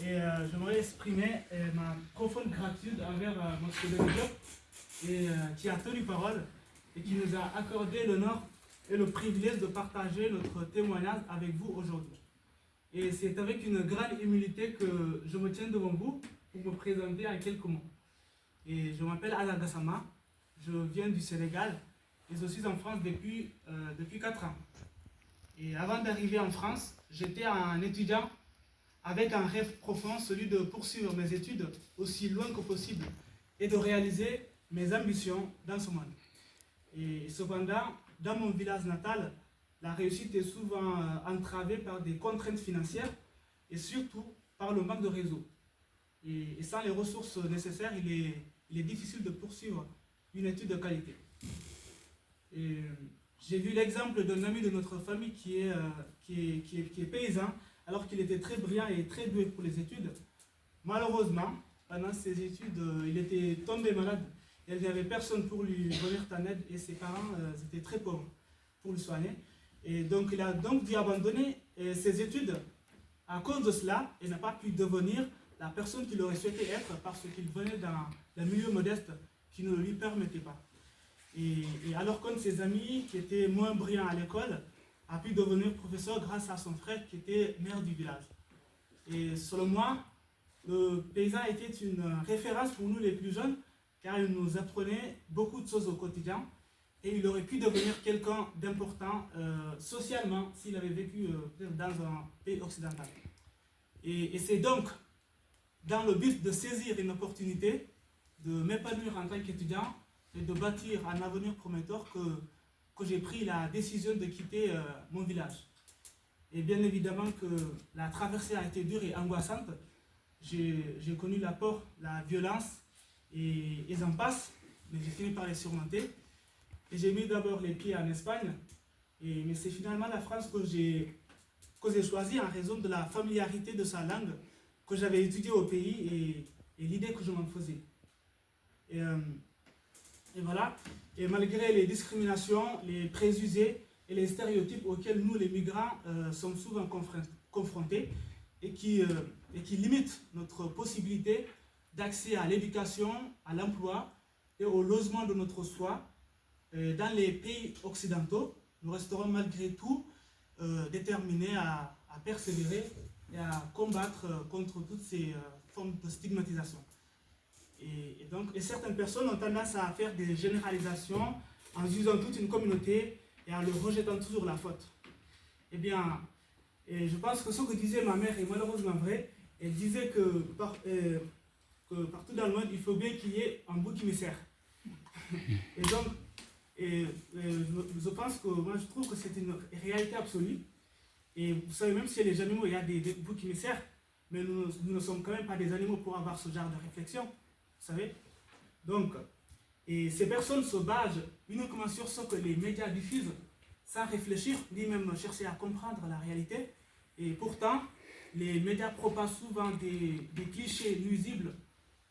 j'aimerais exprimer ma profonde gratitude envers notre Bénédiction qui a tenu parole et qui nous a accordé l'honneur et le privilège de partager notre témoignage avec vous aujourd'hui. Et c'est avec une grande humilité que je me tiens devant vous pour me présenter en quelques mots. Et je m'appelle Ala Gassama, je viens du Sénégal et je suis en France depuis 4 ans. Et avant d'arriver en France, j'étais un étudiant avec un rêve profond, celui de poursuivre mes études aussi loin que possible et de réaliser mes ambitions dans ce monde. Et cependant, dans mon village natal, la réussite est souvent entravée par des contraintes financières et surtout par le manque de réseau. Et sans les ressources nécessaires, il est difficile de poursuivre une étude de qualité. J'ai vu l'exemple d'un ami de notre famille qui est paysan, alors qu'il était très brillant et très doué pour les études. Malheureusement, pendant ses études, il était tombé malade. Il n'y avait personne pour lui venir en aide et ses parents étaient très pauvres pour le soigner. Et donc il a donc dû abandonner ses études. À cause de cela, il n'a pas pu devenir la personne qu'il aurait souhaité être parce qu'il venait d'un milieu modeste qui ne lui permettait pas. Et alors qu'un de ses amis, qui était moins brillant à l'école, a pu devenir professeur grâce à son frère qui était maire du village. Et selon moi, le paysan était une référence pour nous les plus jeunes, car il nous apprenait beaucoup de choses au quotidien et il aurait pu devenir quelqu'un d'important socialement s'il avait vécu dans un pays occidental. Et c'est donc dans le but de saisir une opportunité, de m'épanouir en tant qu'étudiant et de bâtir un avenir prometteur que j'ai pris la décision de quitter mon village. Et bien évidemment que la traversée a été dure et angoissante. J'ai connu la peur, la violence et j'en passe, mais j'ai fini par les surmonter. Et j'ai mis d'abord les pieds en Espagne, mais c'est finalement la France que j'ai choisie en raison de la familiarité de sa langue que j'avais étudiée au pays et l'idée que je m'en faisais. Et voilà, et malgré les discriminations, les préjugés et les stéréotypes auxquels nous les migrants sommes souvent confrontés et qui limitent notre possibilité d'accès à l'éducation, à l'emploi et au logement de notre choix, dans les pays occidentaux, nous resterons malgré tout déterminés à persévérer et à combattre contre toutes ces formes de stigmatisation. Et certaines personnes ont tendance à faire des généralisations en jugeant toute une communauté et en leur rejetant toujours la faute. Eh bien, je pense que ce que disait ma mère est malheureusement vrai. Elle disait que partout dans le monde, il faut bien qu'il y ait un bouc émissaire. Et donc, je pense que moi je trouve que c'est une réalité absolue. Et vous savez, même si les animaux, il y a des boucs émissaires, mais nous ne sommes quand même pas des animaux pour avoir ce genre de réflexion. Vous savez? Donc, et ces personnes se basent uniquement sur ce que les médias diffusent, sans réfléchir, ni même chercher à comprendre la réalité. Et pourtant, les médias propagent souvent des clichés nuisibles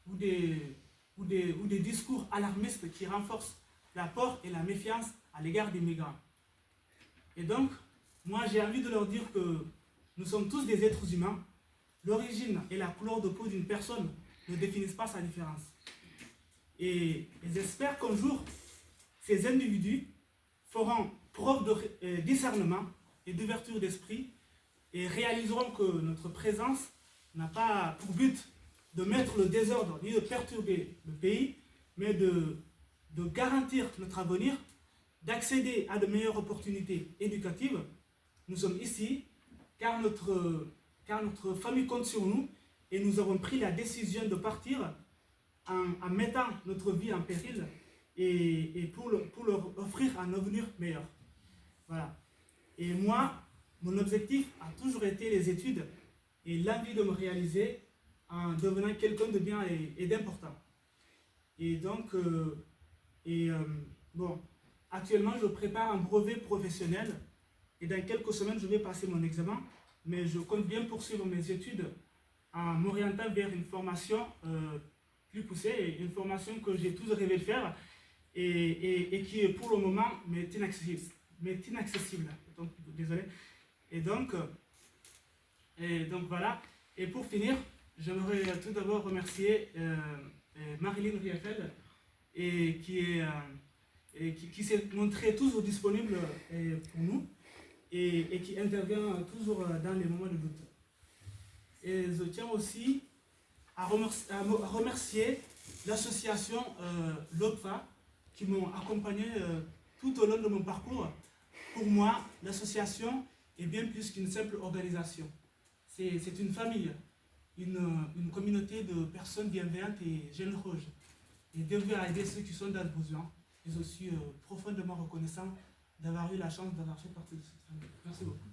ou des discours alarmistes qui renforcent la peur et la méfiance à l'égard des migrants. Et donc, moi j'ai envie de leur dire que nous sommes tous des êtres humains. L'origine et la couleur de peau d'une personne ne définissent pas sa différence. Et j'espère qu'un jour, ces individus feront preuve de discernement et d'ouverture d'esprit et réaliseront que notre présence n'a pas pour but de mettre le désordre ni de perturber le pays, mais de garantir notre avenir, d'accéder à de meilleures opportunités éducatives. Nous sommes ici car notre famille compte sur nous et nous avons pris la décision de partir en mettant notre vie en péril et pour leur offrir un avenir meilleur. Voilà. Et moi, mon objectif a toujours été les études et l'envie de me réaliser en devenant quelqu'un de bien et d'important. Et donc, bon, actuellement, je prépare un brevet professionnel et dans quelques semaines, je vais passer mon examen, mais je compte bien poursuivre mes études en m'orientant vers une formation plus poussée, une formation que j'ai toujours rêvé de faire et qui, pour le moment, m'est inaccessible. Donc, désolé. Et donc voilà. Et pour finir, j'aimerais tout d'abord remercier Marilyn Riefel qui s'est montrée toujours disponible pour nous et qui intervient toujours dans les moments de doute. Et je tiens aussi à remercier l'association LOPFA qui m'ont accompagné tout au long de mon parcours. Pour moi, l'association est bien plus qu'une simple organisation. C'est une famille, une communauté de personnes bienveillantes et généreuses et dévouées à aider ceux qui sont dans le besoin. Et je suis profondément reconnaissant d'avoir eu la chance d'avoir fait partie de cette famille. Merci beaucoup.